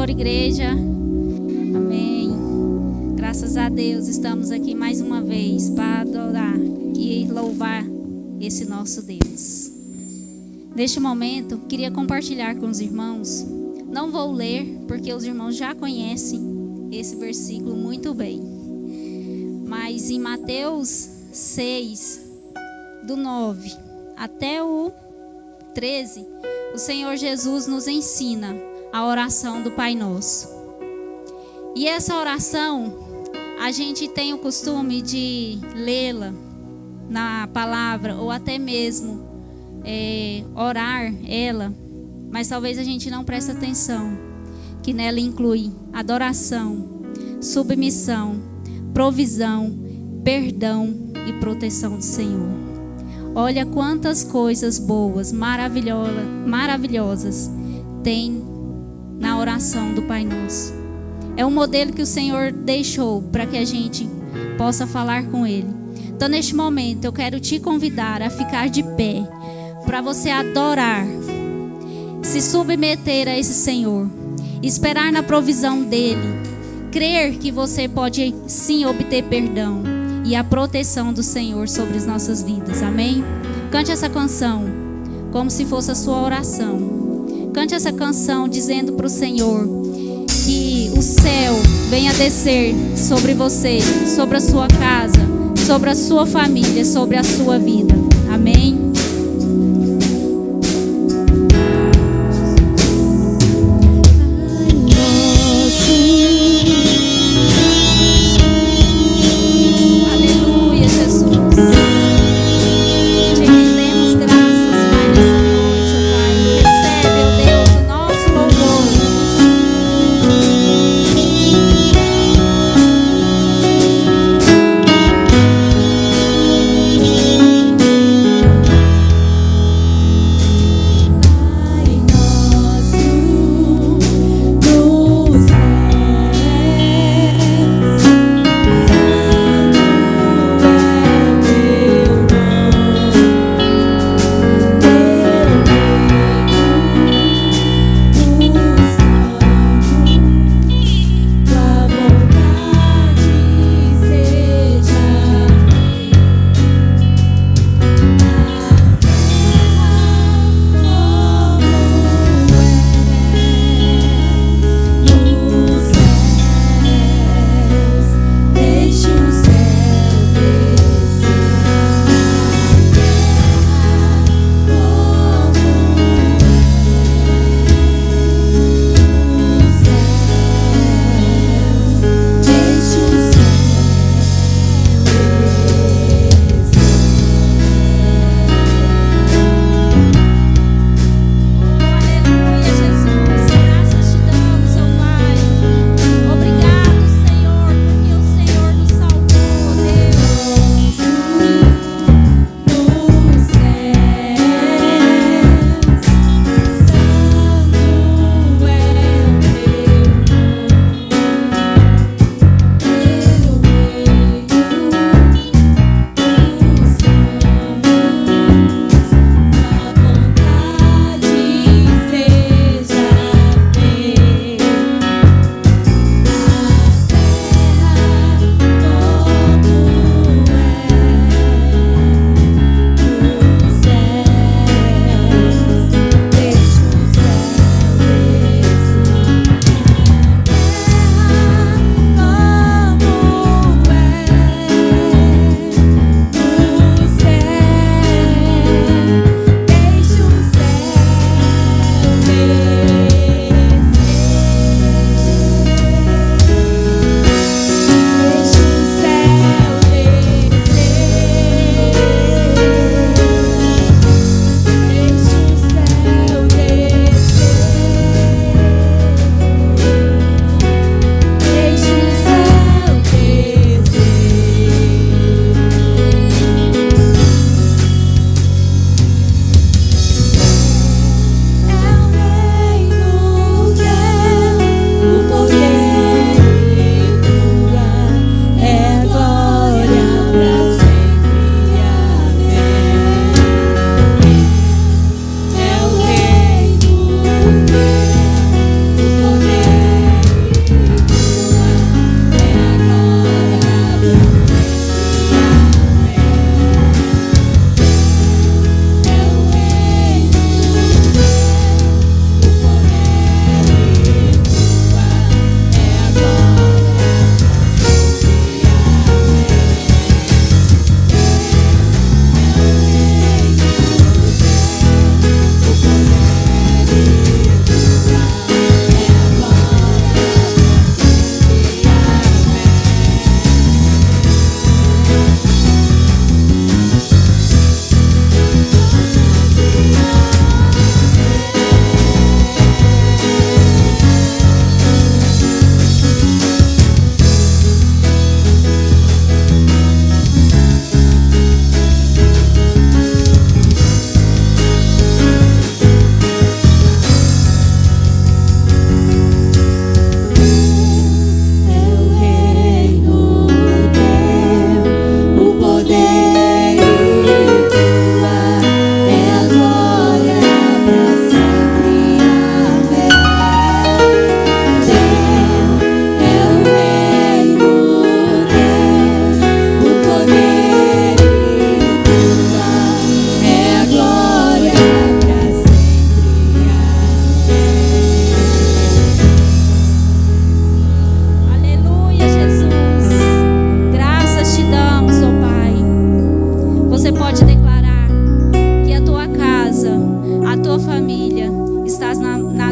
Senhor, igreja. Amém. Graças a Deus, estamos aqui mais uma vez para adorar e louvar esse nosso Deus. Neste momento, queria compartilhar com os irmãos. Não vou ler, porque os irmãos já conhecem esse versículo muito bem. Mas em Mateus 6, do 9 até o 13, o Senhor Jesus nos ensina a oração do Pai Nosso. E essa oração, a gente tem o costume de lê-la na palavra, ou até mesmo orar ela, mas talvez a gente não preste atenção, que nela inclui adoração, submissão, provisão, perdão e proteção do Senhor. Olha quantas coisas boas, maravilhosas tem na oração do Pai Nosso. É um modelo que o Senhor deixou para que a gente possa falar com Ele. Então, neste momento, eu quero te convidar a ficar de pé, para você adorar, se submeter a esse Senhor, esperar na provisão dEle, crer que você pode sim obter perdão e a proteção do Senhor sobre as nossas vidas. Amém? Cante essa canção como se fosse a sua oração. Cante essa canção dizendo para o Senhor que o céu venha descer sobre você, sobre a sua casa, sobre a sua família, sobre a sua vida. Amém? Pai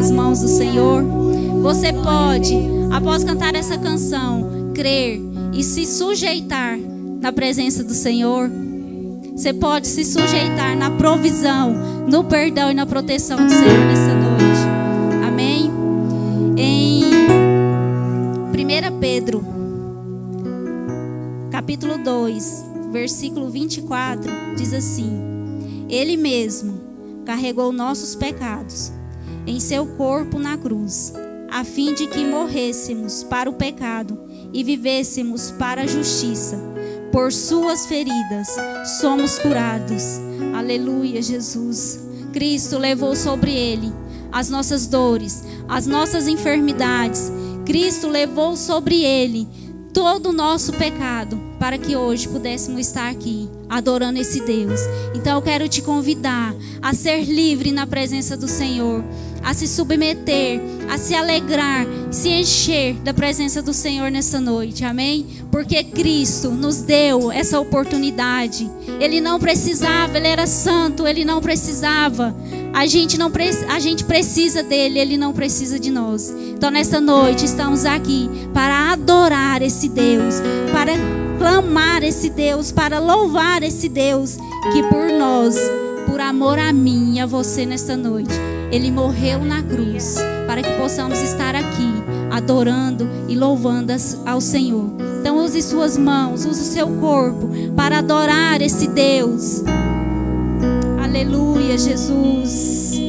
nas mãos do Senhor? Você pode, após cantar essa canção, crer e se sujeitar na presença do Senhor? Você pode se sujeitar na provisão, no perdão e na proteção do Senhor nessa noite. Amém? Em 1 Pedro, capítulo 2, versículo 24, diz assim: Ele mesmo carregou nossos pecados em seu corpo na cruz, a fim de que morrêssemos para o pecado e vivêssemos para a justiça. Por suas feridas somos curados. Aleluia, Jesus. Cristo levou sobre ele as nossas dores, as nossas enfermidades. Cristo levou sobre ele todo o nosso pecado, para que hoje pudéssemos estar aqui adorando esse Deus. Então eu quero te convidar a ser livre na presença do Senhor, a se submeter, a se alegrar, se encher da presença do Senhor nessa noite, amém? Porque Cristo nos deu essa oportunidade. Ele não precisava, Ele era santo, Ele não precisava. A gente precisa dele, Ele não precisa de nós. Então nessa noite estamos aqui para adorar esse Deus, para clamar esse Deus, para louvar esse Deus que por nós, por amor a mim e a você nesta noite, Ele morreu na cruz, para que possamos estar aqui adorando e louvando ao Senhor. Então use suas mãos, use o seu corpo para adorar esse Deus. Aleluia, Jesus.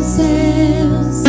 Céus,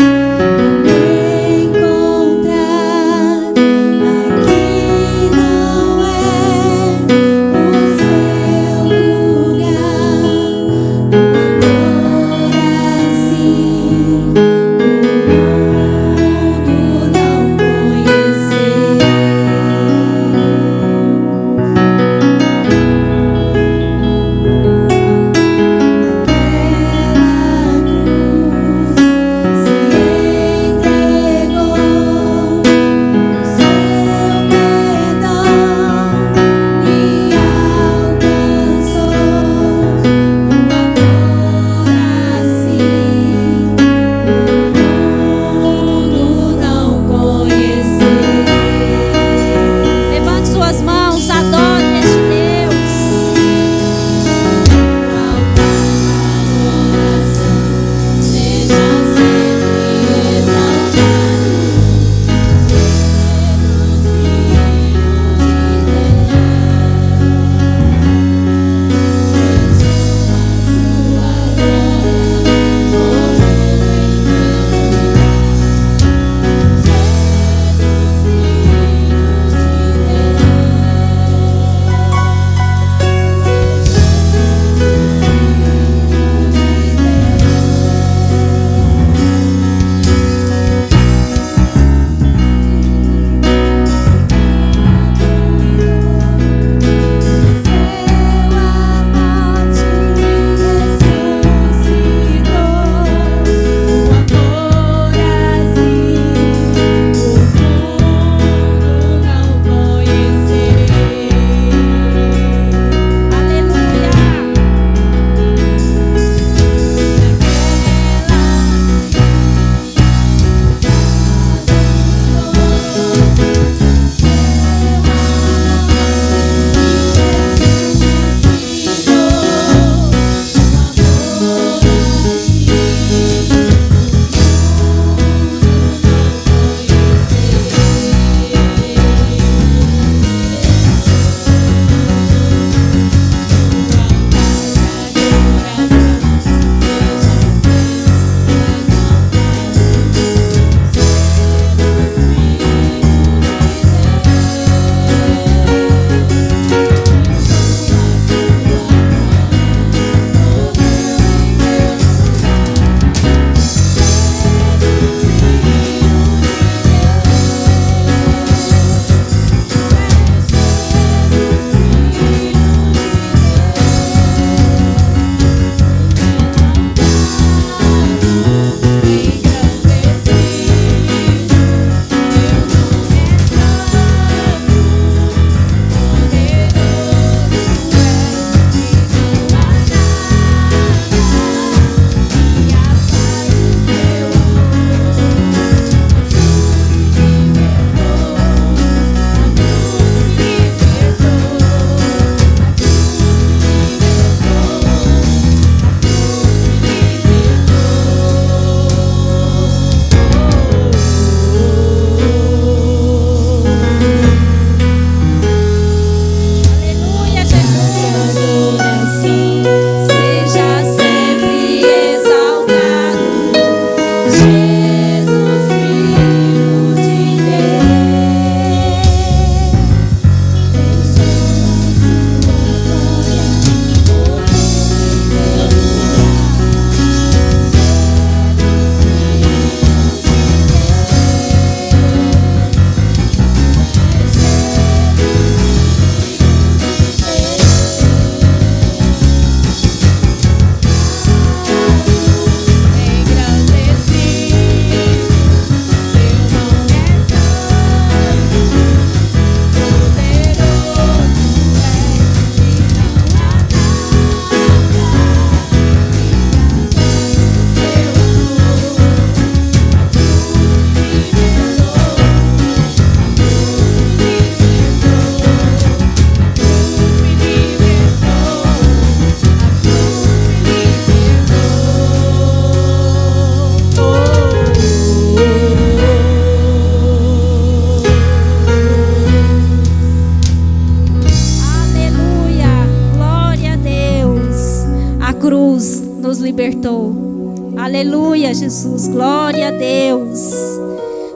aumentou. Aleluia, Jesus. Glória a Deus.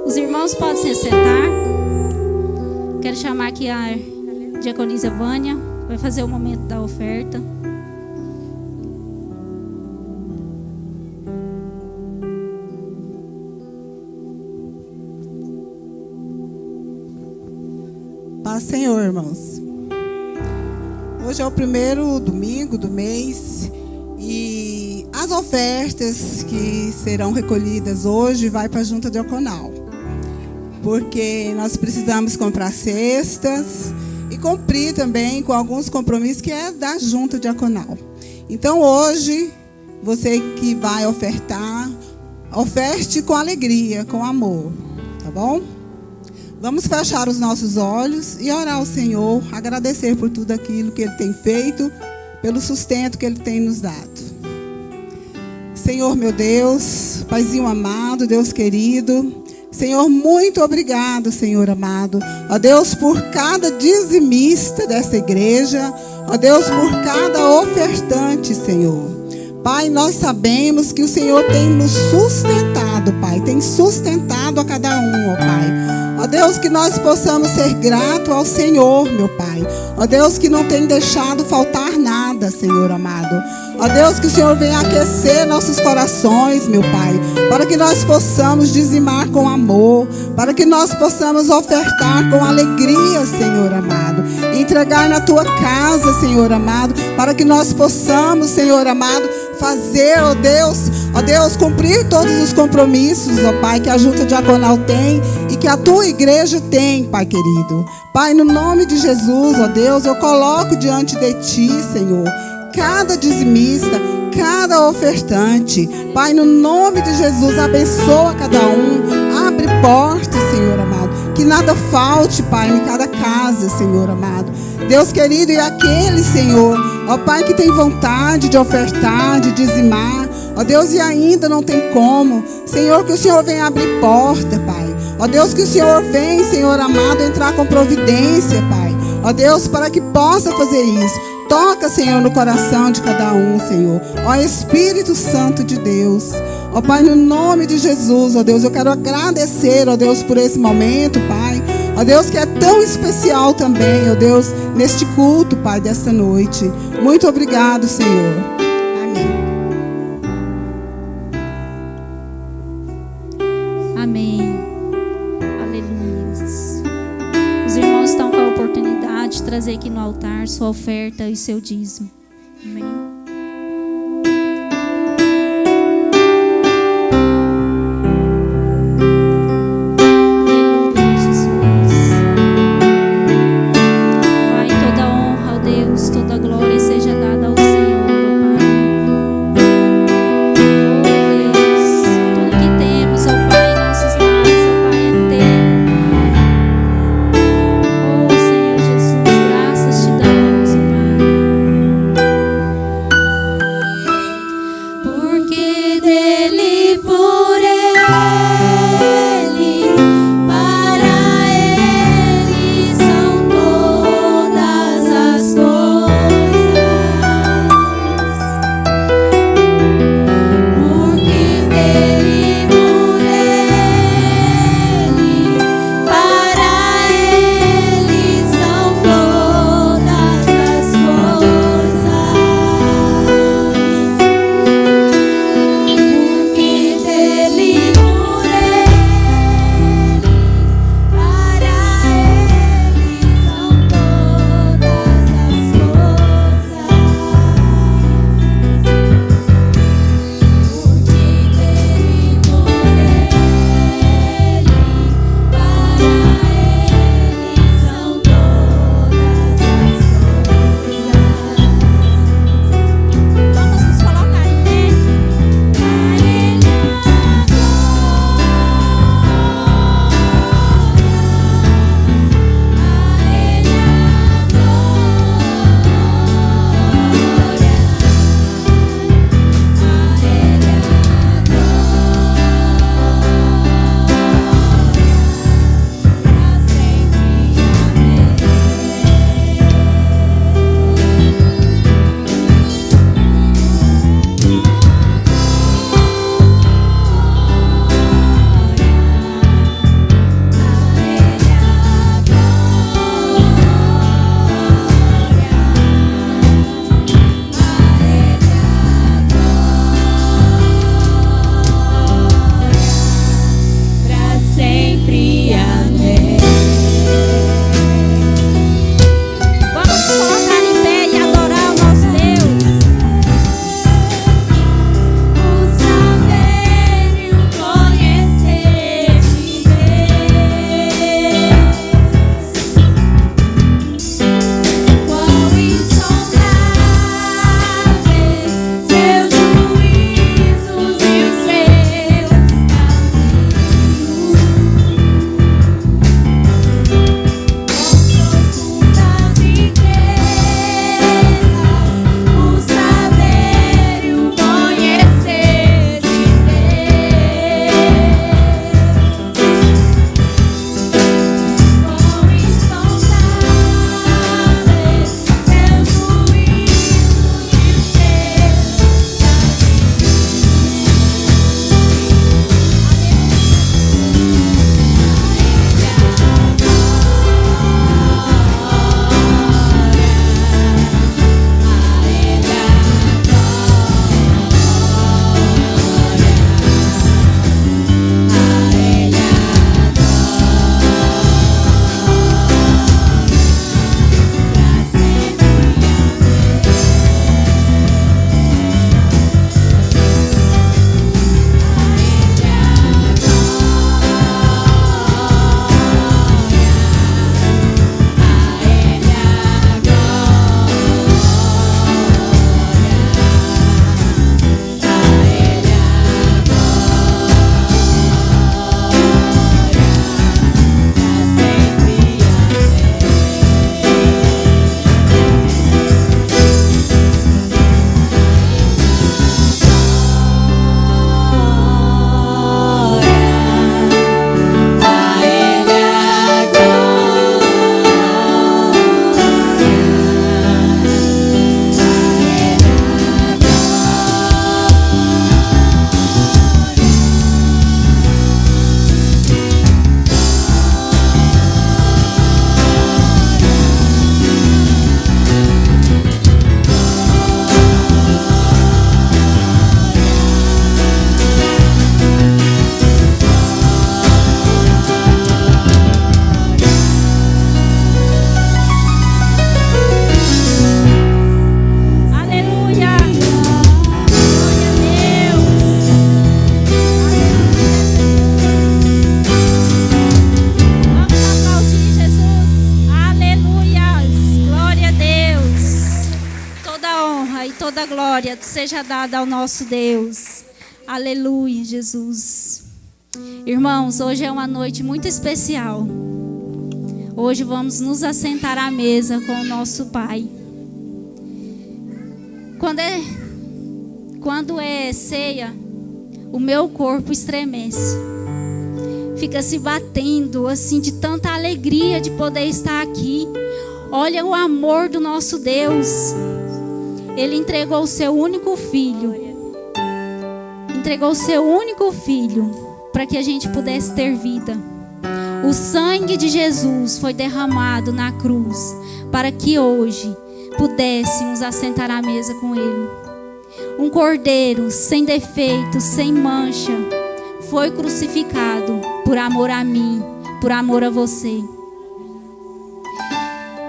Os irmãos podem se sentar. Quero chamar aqui a diaconisa Vânia. Vai fazer o momento da oferta. Paz, Senhor, irmãos. Hoje é o primeiro domingo do mês e as ofertas que serão recolhidas hoje vai para a junta diaconal, porque nós precisamos comprar cestas e cumprir também com alguns compromissos que é da junta diaconal. Então hoje, você que vai ofertar, oferte com alegria, com amor, tá bom? Vamos fechar os nossos olhos e orar ao Senhor, agradecer por tudo aquilo que Ele tem feito, pelo sustento que Ele tem nos dado. Senhor, meu Deus, Paizinho amado, Deus querido, Senhor, muito obrigado, Senhor amado. Ó Deus, por cada dizimista dessa igreja, ó Deus, por cada ofertante, Senhor. Pai, nós sabemos que o Senhor tem nos sustentado, Pai, tem sustentado a cada um, ó Pai. Ó Deus, que nós possamos ser gratos ao Senhor, meu Pai. Ó Deus, que não tem deixado faltar nada, Senhor amado. Ó Deus, que o Senhor venha aquecer nossos corações, meu Pai, para que nós possamos dizimar com amor, para que nós possamos ofertar com alegria, Senhor amado. Entregar na Tua casa, Senhor amado, para que nós possamos, Senhor amado, fazer, ó Deus, cumprir todos os compromissos, ó Pai, que a junta diaconal tem e que a Tua igreja tem, Pai querido. Pai, no nome de Jesus, ó Deus, eu coloco diante de Ti, Senhor, cada dizimista, cada ofertante. Pai, no nome de Jesus, abençoa cada um, abre portas, Senhor amado, que nada falte, Pai, em cada casa, Senhor amado. Deus querido, e aquele, Senhor, ó Pai, que tem vontade de ofertar, de dizimar, ó Deus, e ainda não tem como, Senhor, que o Senhor venha abrir porta, Pai. Ó Deus, que o Senhor venha, Senhor amado, entrar com providência, Pai. Ó Deus, para que possa fazer isso. Toca, Senhor, no coração de cada um, Senhor. Ó Espírito Santo de Deus. Ó Pai, no nome de Jesus, ó Deus, eu quero agradecer, ó Deus, por esse momento, Pai. Ó Deus, que é tão especial também, ó Deus, neste culto, Pai, desta noite. Muito obrigado, Senhor. Amém. Amém. Aleluia. Os irmãos estão com a oportunidade de trazer aqui no altar sua oferta e seu dízimo. Amém. glória seja dada ao nosso Deus. Aleluia, Jesus. Irmãos, hoje é uma noite muito especial. Hoje vamos nos assentar à mesa com o nosso Pai. Quando é ceia, o meu corpo estremece. Fica se batendo assim de tanta alegria de poder estar aqui. Olha o amor do nosso Deus. Ele entregou o seu único filho. Entregou o seu único filho para que a gente pudesse ter vida. O sangue de Jesus foi derramado na cruz para que hoje pudéssemos assentar à mesa com Ele. Um cordeiro sem defeito, sem mancha, foi crucificado por amor a mim, por amor a você.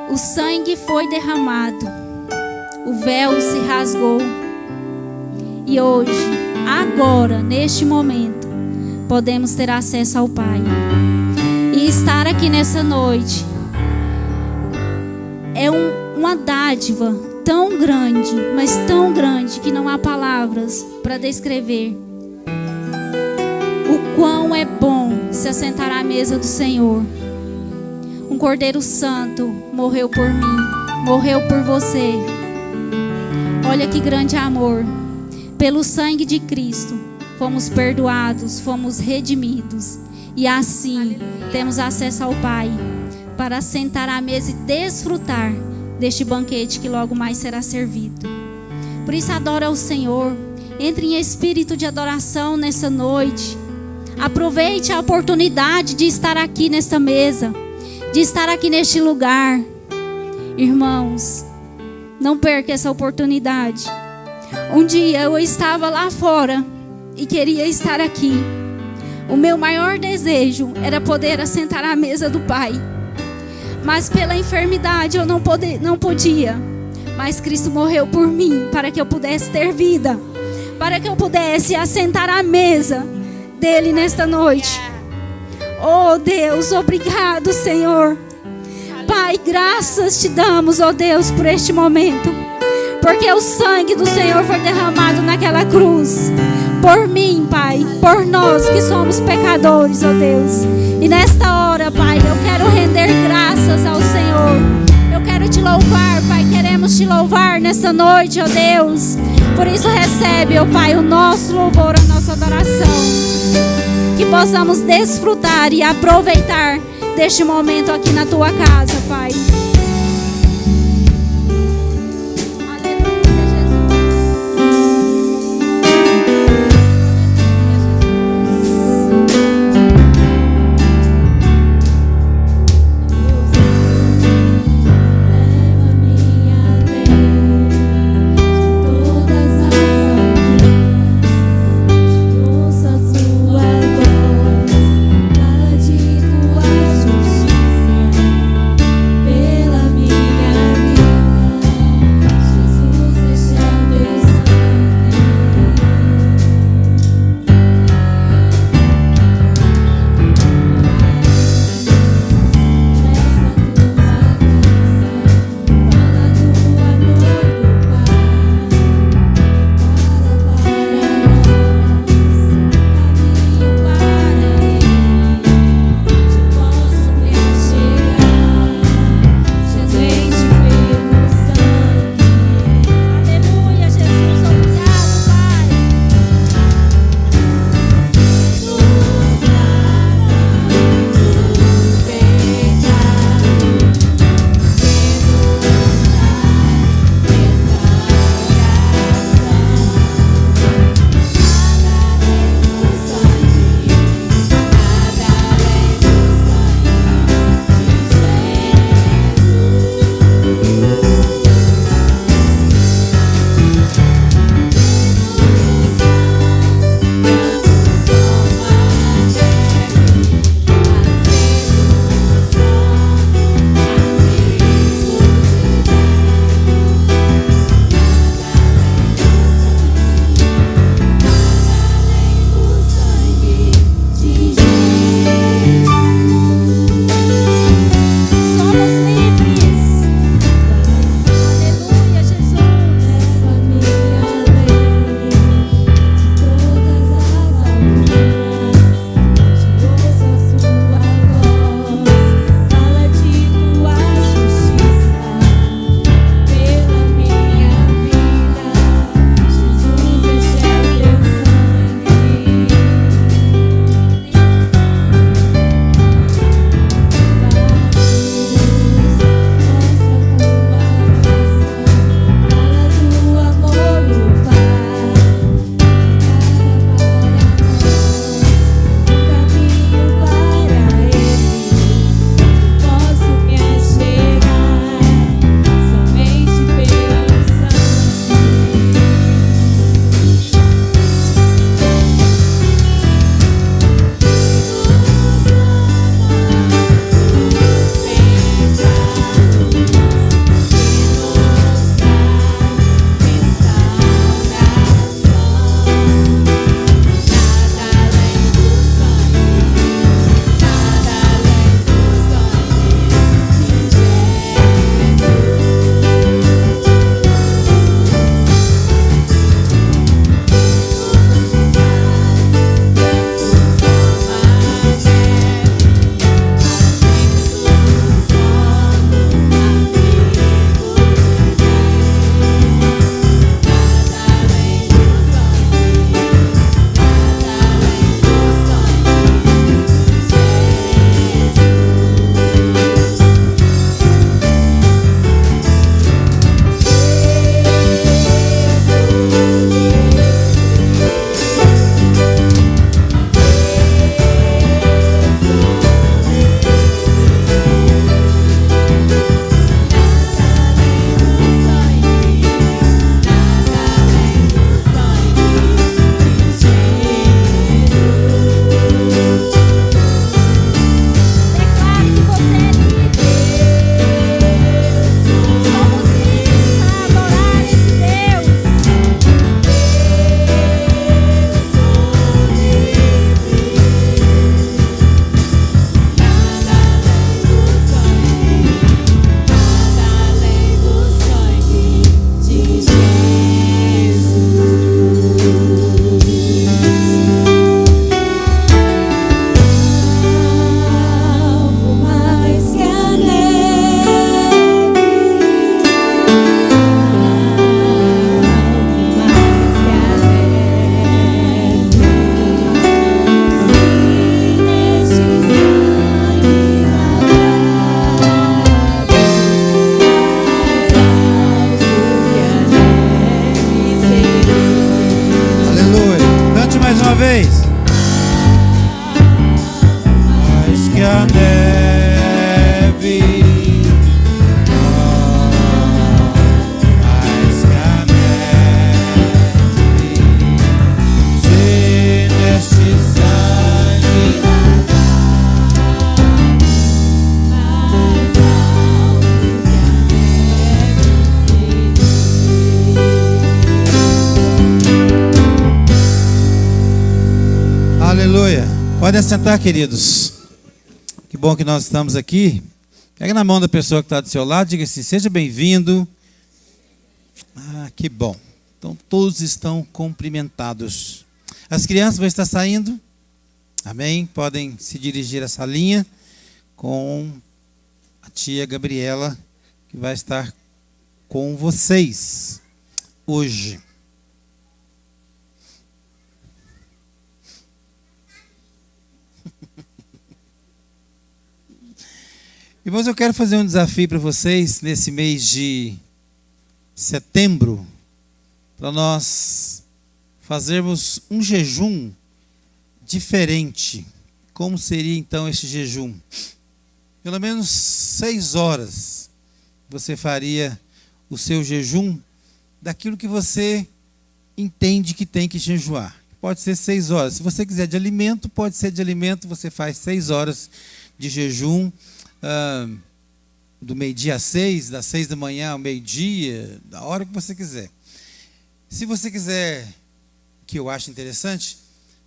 O sangue foi derramado, o véu se rasgou. E hoje, agora, neste momento, podemos ter acesso ao Pai. E estar aqui nessa noite é uma dádiva tão grande, mas tão grande que não há palavras para descrever o quão é bom se assentar à mesa do Senhor. Um Cordeiro Santo morreu por mim, morreu por você. Olha que grande amor. Pelo sangue de Cristo fomos perdoados, fomos redimidos. E assim temos acesso ao Pai para sentar à mesa e desfrutar deste banquete que logo mais será servido. Por isso adora o Senhor. Entre em espírito de adoração nessa noite. Aproveite a oportunidade de estar aqui nesta mesa, de estar aqui neste lugar. Irmãos, não perca essa oportunidade. Um dia eu estava lá fora e queria estar aqui. O meu maior desejo era poder assentar à mesa do Pai. Mas pela enfermidade eu não podia. Mas Cristo morreu por mim para que eu pudesse ter vida, para que eu pudesse assentar à mesa dele nesta noite. Oh Deus, obrigado, Senhor. Pai, graças te damos, oh Deus, por este momento, porque o sangue do Senhor foi derramado naquela cruz por mim, Pai, por nós que somos pecadores, oh Deus. E nesta hora, Pai, eu quero render graças ao Senhor. Eu quero te louvar, Pai, queremos te louvar nessa noite, oh Deus. Por isso recebe, oh Pai, o nosso louvor, a nossa adoração. Que possamos desfrutar e aproveitar deste momento aqui na tua casa, Pai. Pela que a neve, mais que a neve, se neste sangue Aleluia. Podem assentar, queridos. Que bom que nós estamos aqui. Pega na mão da pessoa que está do seu lado, diga assim: seja bem-vindo. Ah, que bom. Então todos estão cumprimentados. As crianças vão estar saindo. Amém? Podem se dirigir à salinha com a tia Gabriela, que vai estar com vocês hoje. Irmãos, eu quero fazer um desafio para vocês nesse mês de setembro, para nós fazermos um jejum diferente. Como seria então esse jejum? Pelo menos 6 horas você faria o seu jejum daquilo que você entende que tem que jejuar. Pode ser 6 horas. Se você quiser de alimento, pode ser de alimento, você faz 6 horas de jejum. Do meio-dia às 6, das 6 da manhã ao meio-dia, da hora que você quiser. Se você quiser, que eu acho interessante,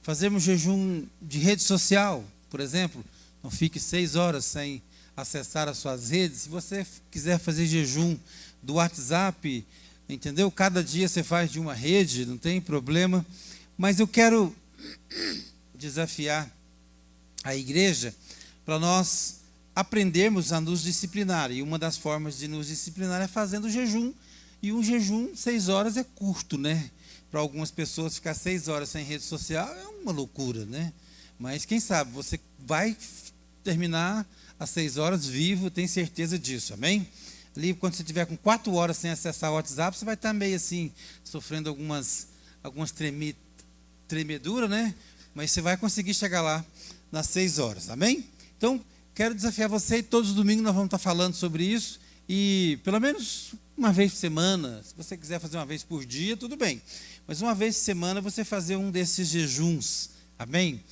fazermos jejum de rede social, por exemplo, não fique 6 horas sem acessar as suas redes. Se você quiser fazer jejum do WhatsApp, entendeu? Cada dia você faz de uma rede, não tem problema. Mas eu quero desafiar a igreja para nós aprendermos a nos disciplinar. E uma das formas de nos disciplinar é fazendo jejum. E um jejum, 6 horas, é curto, né? Para algumas pessoas, ficar 6 horas sem rede social é uma loucura, né? Mas quem sabe, você vai terminar às 6 horas vivo, tem certeza disso, amém? Ali, quando você estiver com 4 horas sem acessar o WhatsApp, você vai estar meio assim, sofrendo algumas tremeduras, né? Mas você vai conseguir chegar lá nas 6 horas, amém? Então, quero desafiar você, e todos os domingos nós vamos estar falando sobre isso, e pelo menos uma vez por semana, se você quiser fazer uma vez por dia, tudo bem, mas uma vez por semana você fazer um desses jejuns, amém?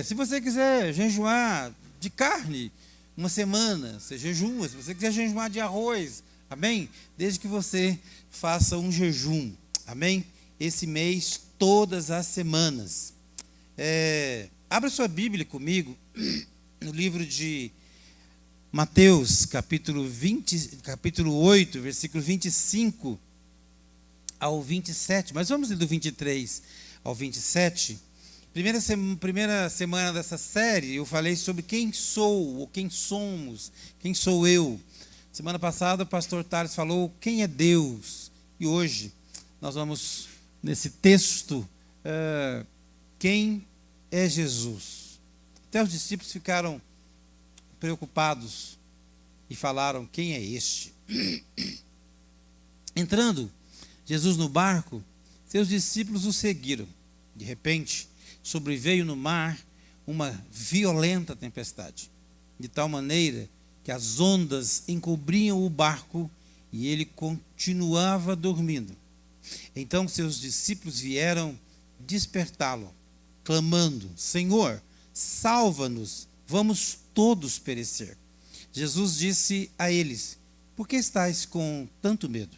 Se você quiser jejuar de carne, uma semana, você jejua. Se você quiser jejuar de arroz, amém? Desde que você faça um jejum, amém? Esse mês, todas as semanas. Abra sua Bíblia comigo, no livro de Mateus, capítulo 8, versículo 25 ao 27. Mas vamos ler do 23 ao 27. Primeira semana dessa série, eu falei sobre quem sou, ou quem somos, quem sou eu. Semana passada, o pastor Tales falou quem é Deus. E hoje, nós vamos, nesse texto, quem é Jesus. Até os discípulos ficaram preocupados e falaram: quem é este? Entrando Jesus no barco, seus discípulos o seguiram. De repente, sobreveio no mar uma violenta tempestade, de tal maneira que as ondas encobriam o barco e ele continuava dormindo. Então seus discípulos vieram despertá-lo, clamando: Senhor, salva-nos, vamos todos perecer. Jesus disse a eles: por que estáis com tanto medo,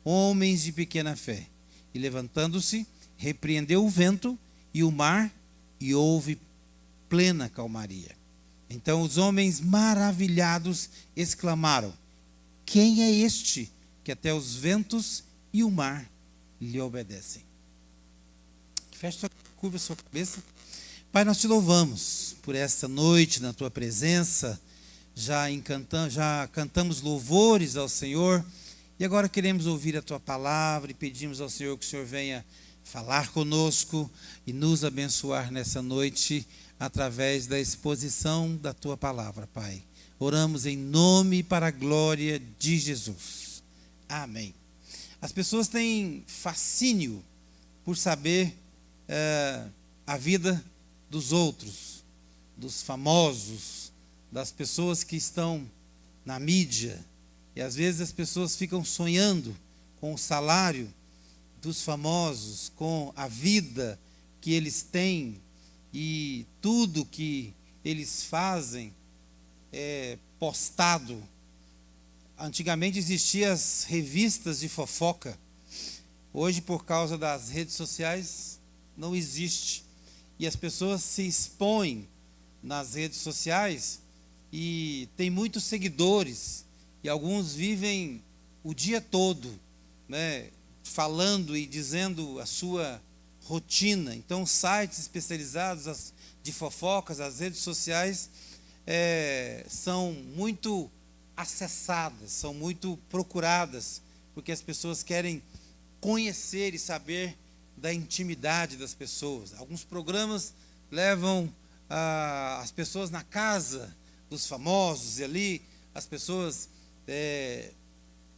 homens de pequena fé? E levantando-se, repreendeu o vento e o mar, e houve plena calmaria. Então os homens maravilhados exclamaram: quem é este que até os ventos e o mar lhe obedecem? Feche curva sua cabeça. Pai, nós te louvamos por esta noite na tua presença. Já cantamos louvores ao Senhor e agora queremos ouvir a tua palavra e pedimos ao Senhor que o Senhor venha falar conosco e nos abençoar nessa noite através da exposição da tua palavra, Pai. Oramos em nome e para a glória de Jesus. Amém. As pessoas têm fascínio por saber a vida dos outros, dos famosos, das pessoas que estão na mídia, e às vezes as pessoas ficam sonhando com o salário dos famosos, com a vida que eles têm, e tudo que eles fazem é postado. Antigamente existiam as revistas de fofoca. Hoje, por causa das redes sociais, não existe. E as pessoas se expõem nas redes sociais e tem muitos seguidores. E alguns vivem o dia todo, né, falando e dizendo a sua rotina. Então, sites especializados de fofocas, as redes sociais, são muito acessadas, são muito procuradas, porque as pessoas querem conhecer e saber da intimidade das pessoas. Alguns programas levam as pessoas na casa dos famosos, e ali as pessoas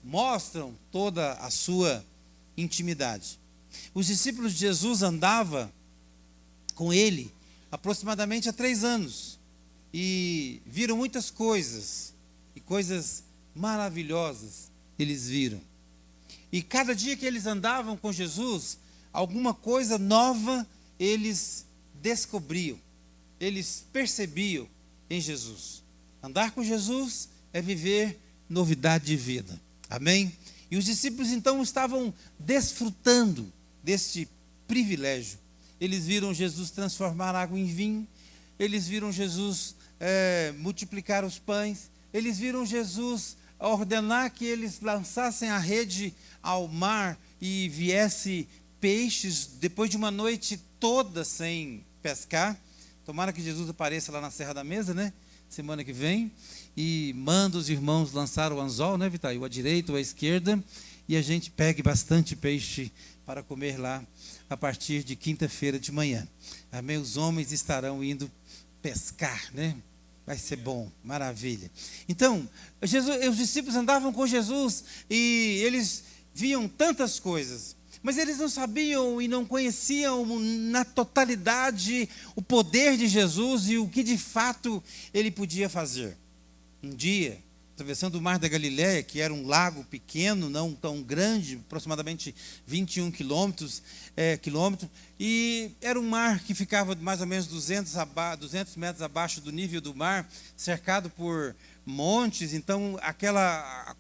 mostram toda a sua intimidade. Os discípulos de Jesus andavam com ele aproximadamente há 3 anos e viram muitas coisas, e coisas maravilhosas eles viram. E cada dia que eles andavam com Jesus, alguma coisa nova eles descobriam, eles percebiam em Jesus. Andar com Jesus é viver novidade de vida. Amém? E os discípulos então estavam desfrutando deste privilégio. Eles viram Jesus transformar água em vinho, eles viram Jesus multiplicar os pães, eles viram Jesus ordenar que eles lançassem a rede ao mar e viesse peixes depois de uma noite toda sem pescar. Tomara que Jesus apareça lá na Serra da Mesa, né? Semana que vem, e manda os irmãos lançar o anzol, né, Vitaio? À direita ou à esquerda, e a gente pegue bastante peixe para comer lá a partir de quinta-feira de manhã. Amém? Os homens estarão indo pescar, né? Vai ser bom, maravilha. Então, os discípulos andavam com Jesus e eles viam tantas coisas, mas eles não sabiam e não conheciam na totalidade o poder de Jesus e o que de fato ele podia fazer. Um dia, atravessando o Mar da Galileia, que era um lago pequeno, não tão grande, aproximadamente 21 quilômetros, e era um mar que ficava mais ou menos 200 metros abaixo do nível do mar, cercado por montes. Então, aquele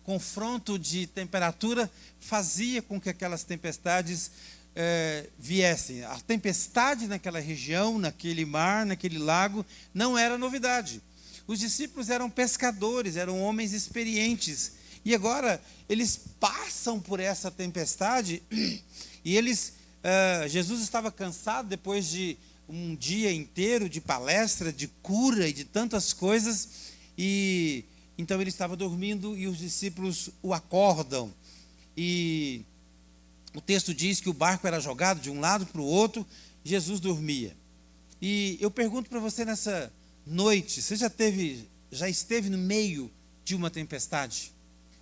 confronto de temperatura fazia com que aquelas tempestades viessem. A tempestade naquela região, naquele mar, naquele lago, não era novidade. Os discípulos eram pescadores, eram homens experientes. E agora eles passam por essa tempestade e Jesus estava cansado depois de um dia inteiro de palestra, de cura e de tantas coisas. E então ele estava dormindo e os discípulos o acordam. E o texto diz que o barco era jogado de um lado para o outro, Jesus dormia. E eu pergunto para você nessa noite, você já esteve no meio de uma tempestade?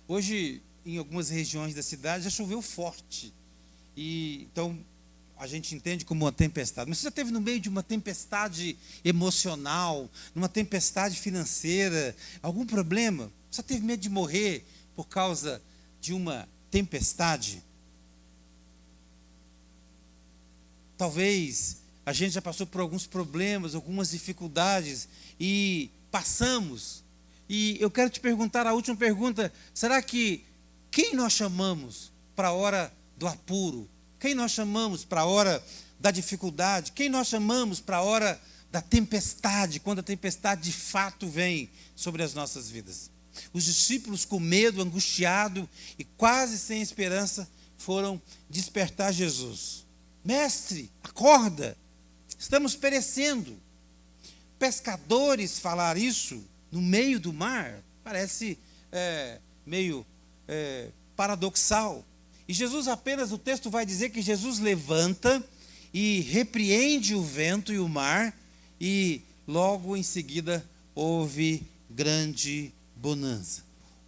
Hoje, em algumas regiões da cidade, já choveu forte. E então a gente entende como uma tempestade. Mas você já esteve no meio de uma tempestade emocional, numa tempestade financeira, algum problema? Você já teve medo de morrer por causa de uma tempestade? Talvez a gente já passou por alguns problemas, algumas dificuldades e passamos. E eu quero te perguntar a última pergunta: será que quem nós chamamos para a hora do apuro? Quem nós chamamos para a hora da dificuldade? Quem nós chamamos para a hora da tempestade, quando a tempestade de fato vem sobre as nossas vidas? Os discípulos, com medo, angustiado e quase sem esperança, foram despertar Jesus. Mestre, acorda! Estamos perecendo. Pescadores falar isso no meio do mar parece meio paradoxal. E Jesus apenas, o texto vai dizer que Jesus levanta e repreende o vento e o mar, e logo em seguida houve grande bonança.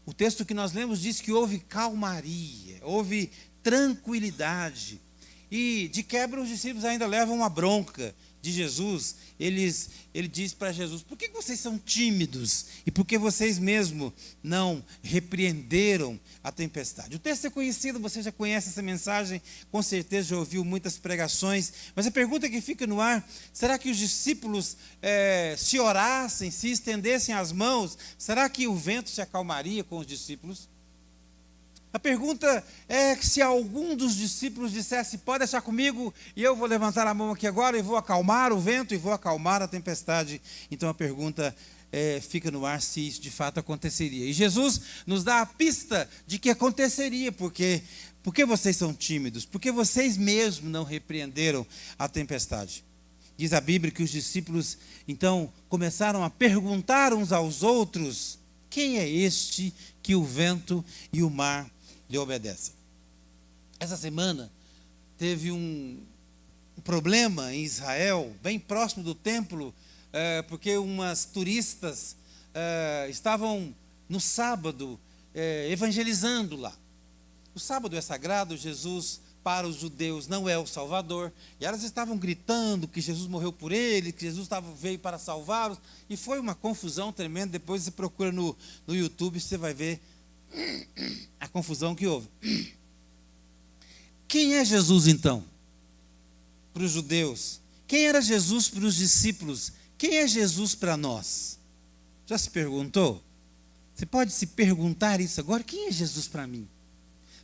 O texto que nós lemos diz que houve calmaria, houve tranquilidade. E de quebra os discípulos ainda levam uma bronca de Jesus, ele diz para Jesus: por que vocês são tímidos? E por que vocês mesmo não repreenderam a tempestade? O texto é conhecido, você já conhece essa mensagem, com certeza já ouviu muitas pregações, mas a pergunta que fica no ar: será que os discípulos, se orassem, se estendessem as mãos, será que o vento se acalmaria com os discípulos? A pergunta é se algum dos discípulos dissesse: pode deixar comigo, e eu vou levantar a mão aqui agora e vou acalmar o vento e vou acalmar a tempestade. Então a pergunta fica no ar se isso de fato aconteceria. E Jesus nos dá a pista de que aconteceria, porque vocês são tímidos, porque vocês mesmos não repreenderam a tempestade. Diz a Bíblia que os discípulos então começaram a perguntar uns aos outros: quem é este que o vento e o mar lhe obedecem? Essa semana teve um problema em Israel, bem próximo do templo, porque umas turistas estavam no sábado evangelizando lá. O sábado é sagrado, Jesus para os judeus não é o Salvador, e elas estavam gritando que Jesus morreu por ele, que Jesus veio para salvá-los, e foi uma confusão tremenda. Depois você procura no YouTube, você vai ver a confusão que houve. Quem é Jesus então para os judeus? Quem era Jesus para os discípulos? Quem é Jesus para nós? Já se perguntou? Você pode se perguntar isso agora: quem é Jesus para mim?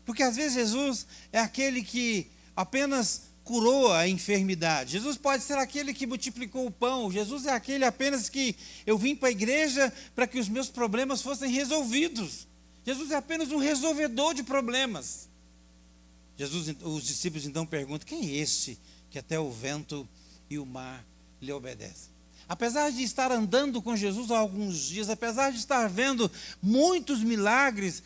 Porque às vezes Jesus é aquele que apenas curou a enfermidade. Jesus pode ser aquele que multiplicou o pão. Jesus é aquele apenas que eu vim para a igreja para que os meus problemas fossem resolvidos. Jesus é apenas um resolvedor de problemas. Os discípulos então perguntam: quem é este que até o vento e o mar lhe obedecem? Apesar de estar andando com Jesus há alguns dias, apesar de estar vendo muitos milagres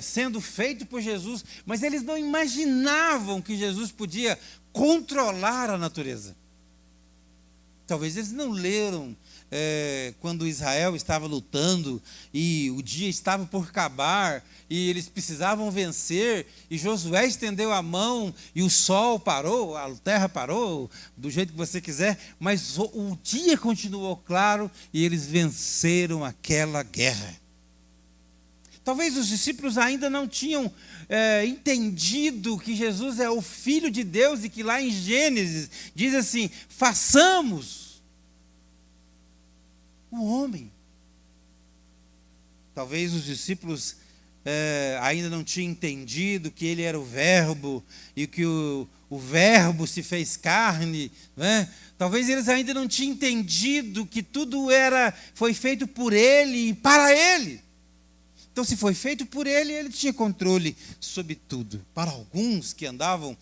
sendo feitos por Jesus, mas eles não imaginavam que Jesus podia controlar a natureza. Talvez eles não leram quando Israel estava lutando e o dia estava por acabar e eles precisavam vencer, e Josué estendeu a mão e o sol parou, a terra parou, do jeito que você quiser, mas o dia continuou claro e eles venceram aquela guerra. Talvez os discípulos ainda não tinham entendido que Jesus é o Filho de Deus, e que lá em Gênesis diz assim: façamos o homem. Talvez os discípulos ainda não tinham entendido que ele era o Verbo, e que o Verbo se fez carne, né? Talvez eles ainda não tinham entendido que tudo foi feito por ele e para ele. Então, se foi feito por ele, ele tinha controle sobre tudo. Para alguns que andavam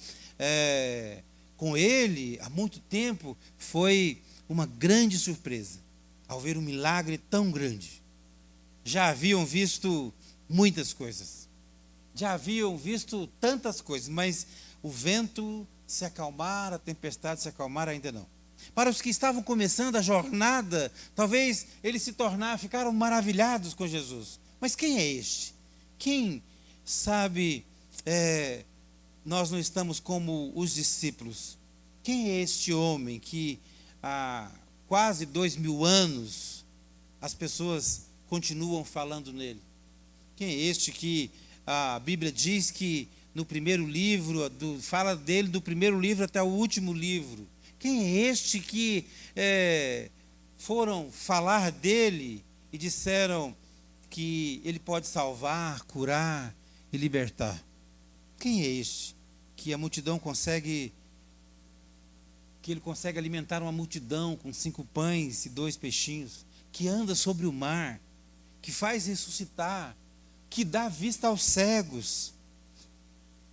com ele há muito tempo, foi uma grande surpresa ao ver um milagre tão grande. Já haviam visto muitas coisas, já haviam visto tantas coisas, mas o vento se acalmar, a tempestade se acalmar, ainda não. Para os que estavam começando a jornada, talvez eles ficaram maravilhados com Jesus. Mas quem é este? Quem sabe nós não estamos como os discípulos? Quem é este homem que há quase 2000 anos as pessoas continuam falando nele? Quem é este que a Bíblia diz que no primeiro livro, fala dele do primeiro livro até o último livro? Quem é este que foram falar dele e disseram que ele pode salvar, curar e libertar? Quem é este que a multidão que ele consegue alimentar uma multidão com 5 pães e 2 peixinhos, que anda sobre o mar, que faz ressuscitar, que dá vista aos cegos?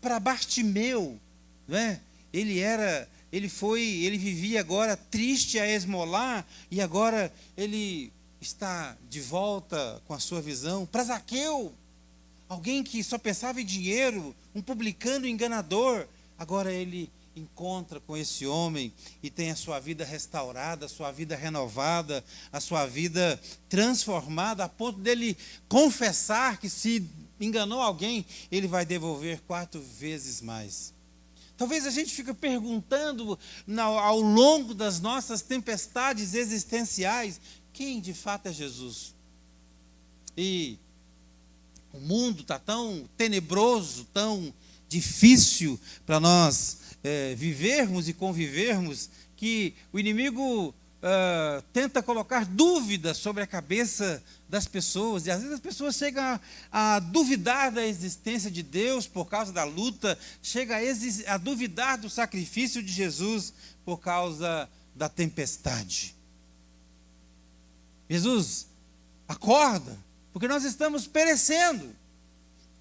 Para Bartimeu, né? Ele vivia agora triste a esmolar, e agora ele está de volta com a sua visão. Para Zaqueu, alguém que só pensava em dinheiro, um publicano enganador, agora ele encontra com esse homem e tem a sua vida restaurada, a sua vida renovada, a sua vida transformada, a ponto dele confessar que se enganou alguém, ele vai devolver 4 vezes mais. Talvez a gente fique perguntando ao longo das nossas tempestades existenciais, quem de fato é Jesus? E o mundo está tão tenebroso, tão difícil para nós vivermos e convivermos, que o inimigo tenta colocar dúvidas sobre a cabeça das pessoas, e às vezes as pessoas chegam a duvidar da existência de Deus por causa da luta, chega a duvidar do sacrifício de Jesus por causa da tempestade. Jesus, acorda, porque nós estamos perecendo.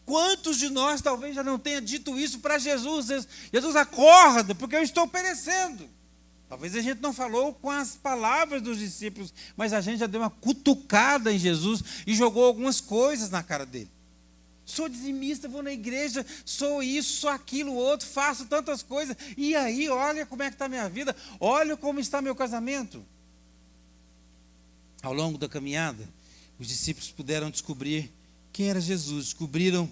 Quantos de nós talvez já não tenha dito isso para Jesus? Jesus, acorda, porque eu estou perecendo. Talvez a gente não falou com as palavras dos discípulos, mas a gente já deu uma cutucada em Jesus e jogou algumas coisas na cara dele. Sou dizimista, vou na igreja, sou isso, sou aquilo, outro, faço tantas coisas. E aí, olha como é que está a minha vida, olha como está meu casamento. Ao longo da caminhada, os discípulos puderam descobrir quem era Jesus. Descobriram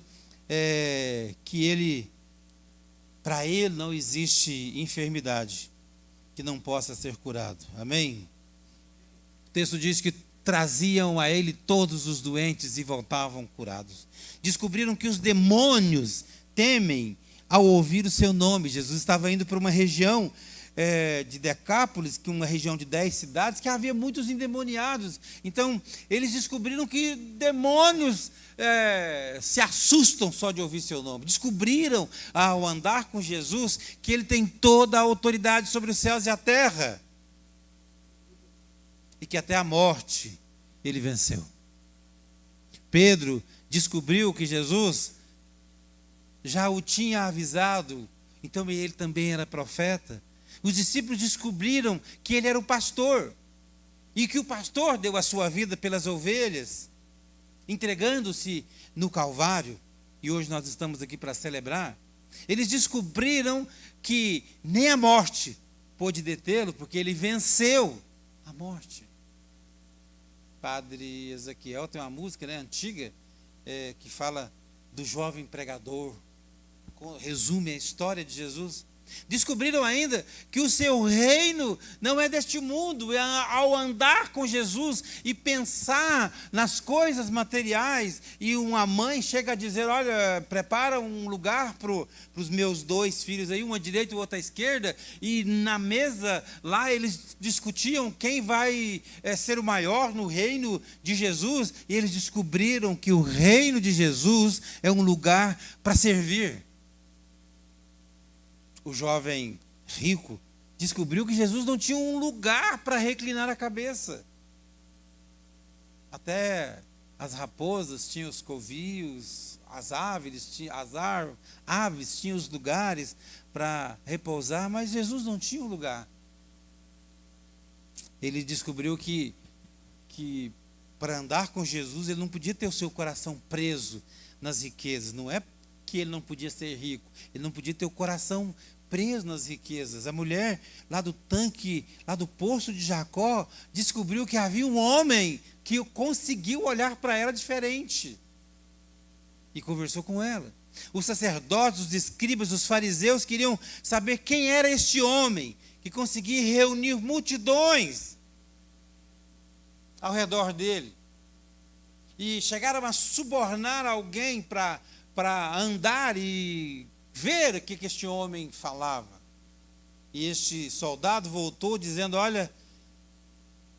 que para ele não existe enfermidade que não possa ser curado. Amém? O texto diz que traziam a ele todos os doentes e voltavam curados. Descobriram que os demônios temem ao ouvir o seu nome. Jesus estava indo para uma região de Decápolis, que é uma região de 10 cidades, que havia muitos endemoniados. Então, eles descobriram que demônios se assustam só de ouvir seu nome. Descobriram, ao andar com Jesus, que ele tem toda a autoridade sobre os céus e a terra. E que até a morte ele venceu. Pedro descobriu que Jesus já o tinha avisado, então ele também era profeta. Os discípulos descobriram que ele era o pastor, e que o pastor deu a sua vida pelas ovelhas, entregando-se no Calvário, e hoje nós estamos aqui para celebrar. Eles descobriram que nem a morte pôde detê-lo, porque ele venceu a morte. Padre Ezequiel tem uma música antiga, que fala do jovem pregador, resume a história de Jesus. Descobriram ainda que o seu reino não é deste mundo. Ao andar com Jesus e pensar nas coisas materiais, e uma mãe chega a dizer, olha, prepara um lugar para os meus 2 filhos aí, uma à direita e outra à esquerda, e na mesa lá eles discutiam quem vai ser o maior no reino de Jesus, e eles descobriram que o reino de Jesus é um lugar para servir. O jovem rico descobriu que Jesus não tinha um lugar para reclinar a cabeça. Até as raposas tinham os covios, as aves tinham os lugares para repousar, mas Jesus não tinha um lugar. Ele descobriu que para andar com Jesus, ele não podia ter o seu coração preso nas riquezas. Não é que ele não podia ser rico, ele não podia ter o coração preso nas riquezas. A mulher lá do tanque, lá do poço de Jacó, descobriu que havia um homem que conseguiu olhar para ela diferente e conversou com ela. Os sacerdotes, os escribas, os fariseus queriam saber quem era este homem que conseguia reunir multidões ao redor dele, e chegaram a subornar alguém para andar e ver o que este homem falava. E este soldado voltou dizendo, olha,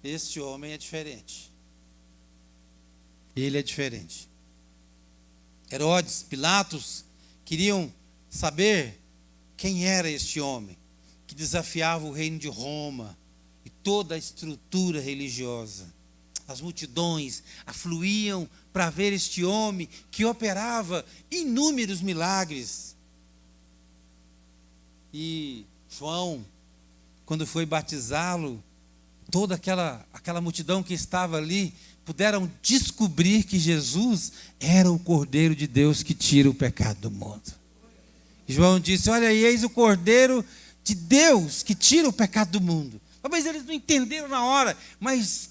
este homem é diferente. Ele é diferente. Herodes, Pilatos queriam saber quem era este homem que desafiava o reino de Roma e toda a estrutura religiosa. As multidões afluíam para ver este homem que operava inúmeros milagres. E João, quando foi batizá-lo, toda aquela multidão que estava ali, puderam descobrir que Jesus era o Cordeiro de Deus que tira o pecado do mundo. João disse, olha aí, eis o Cordeiro de Deus que tira o pecado do mundo. Talvez eles não entenderam na hora, mas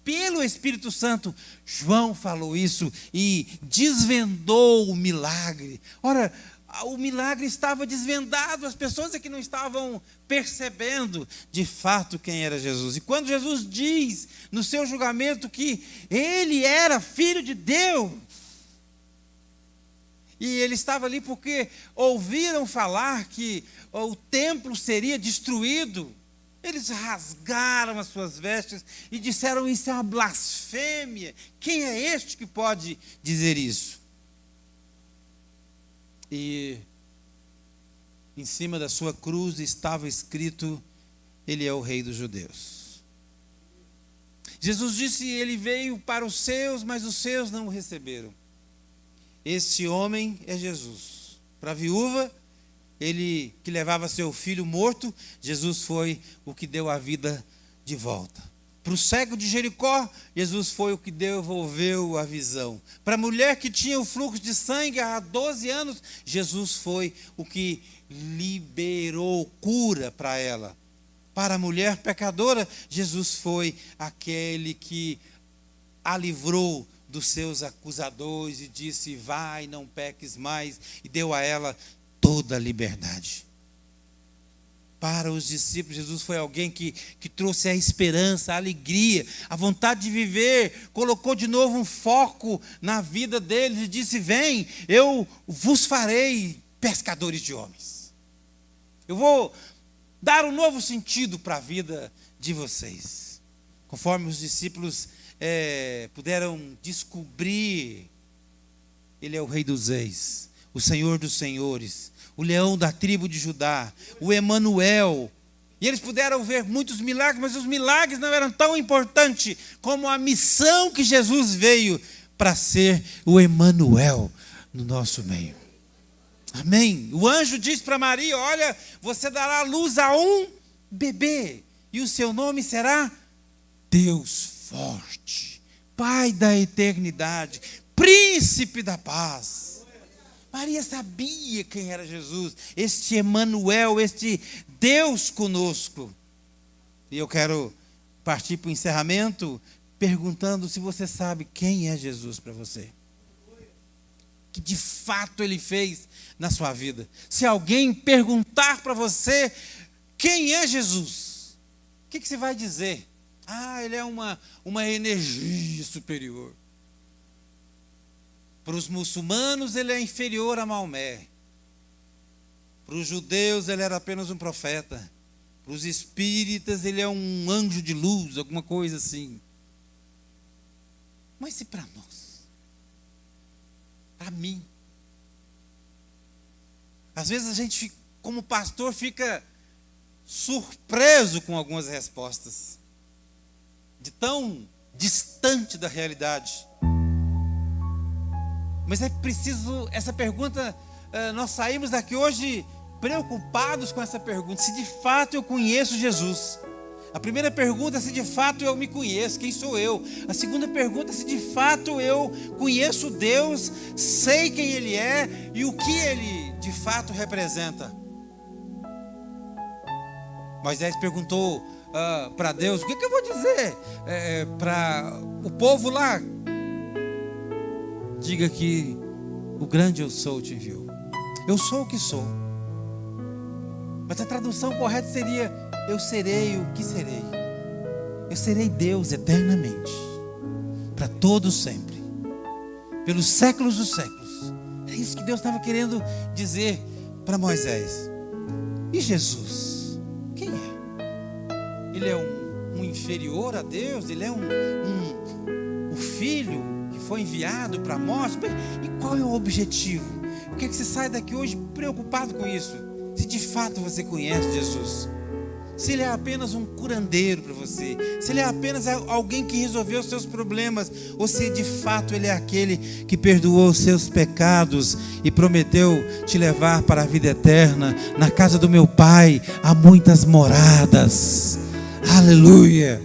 pelo Espírito Santo, João falou isso e desvendou o milagre. Ora, o milagre estava desvendado, as pessoas é que não estavam percebendo de fato quem era Jesus. E quando Jesus diz no seu julgamento que ele era filho de Deus, e ele estava ali porque ouviram falar que o templo seria destruído, eles rasgaram as suas vestes e disseram: isso é uma blasfêmia. Quem é este que pode dizer isso? E em cima da sua cruz estava escrito: ele é o Rei dos Judeus. Jesus disse: ele veio para os seus, mas os seus não o receberam. Esse homem é Jesus. Para a viúva, ele que levava seu filho morto, Jesus foi o que deu a vida de volta. Para o cego de Jericó, Jesus foi o que devolveu a visão. Para a mulher que tinha o fluxo de sangue há 12 anos, Jesus foi o que liberou cura para ela. Para a mulher pecadora, Jesus foi aquele que a livrou dos seus acusadores e disse: vai, não peques mais, e deu a ela toda a liberdade. Para os discípulos, Jesus foi alguém que trouxe a esperança, a alegria, a vontade de viver, colocou de novo um foco na vida deles e disse: vem, eu vos farei pescadores de homens. Eu vou dar um novo sentido para a vida de vocês. Conforme os discípulos puderam descobrir, ele é o Rei dos Reis, o Senhor dos Senhores, o leão da tribo de Judá, o Emanuel. E eles puderam ver muitos milagres, mas os milagres não eram tão importantes como a missão que Jesus veio para ser o Emanuel no nosso meio. Amém? O anjo disse para Maria: olha, você dará luz a um bebê, e o seu nome será Deus Forte, Pai da eternidade, Príncipe da paz. Maria sabia quem era Jesus, este Emanuel, este Deus conosco. E eu quero partir para o encerramento perguntando se você sabe quem é Jesus para você. Que de fato ele fez na sua vida. Se alguém perguntar para você quem é Jesus, o que você vai dizer? Ele é uma energia superior. Para os muçulmanos ele é inferior a Maomé. Para os judeus ele era apenas um profeta. Para os espíritas ele é um anjo de luz, alguma coisa assim. Mas e para nós? Para mim? Às vezes a gente, como pastor, fica surpreso com algumas respostas, de tão distante da realidade. Mas é preciso, essa pergunta, nós saímos daqui hoje preocupados com essa pergunta: se de fato eu conheço Jesus. A primeira pergunta é se de fato eu me conheço, quem sou eu? A segunda pergunta é se de fato eu conheço Deus, sei quem Ele é e o que Ele de fato representa. Moisés perguntou para Deus: o que eu vou dizer para o povo lá? Diga que o grande eu sou te enviou. Eu sou o que sou. Mas a tradução correta seria: eu serei o que serei. Eu serei Deus eternamente, para todos sempre, pelos séculos dos séculos. É isso que Deus estava querendo dizer para Moisés. E Jesus, quem é? Ele é um inferior a Deus? Ele é o filho que foi enviado para a morte? E qual é o objetivo? Por que você sai daqui hoje preocupado com isso? Se de fato você conhece Jesus, se Ele é apenas um curandeiro para você, se Ele é apenas alguém que resolveu os seus problemas, ou se de fato Ele é aquele que perdoou os seus pecados e prometeu te levar para a vida eterna. Na casa do meu Pai há muitas moradas. Aleluia!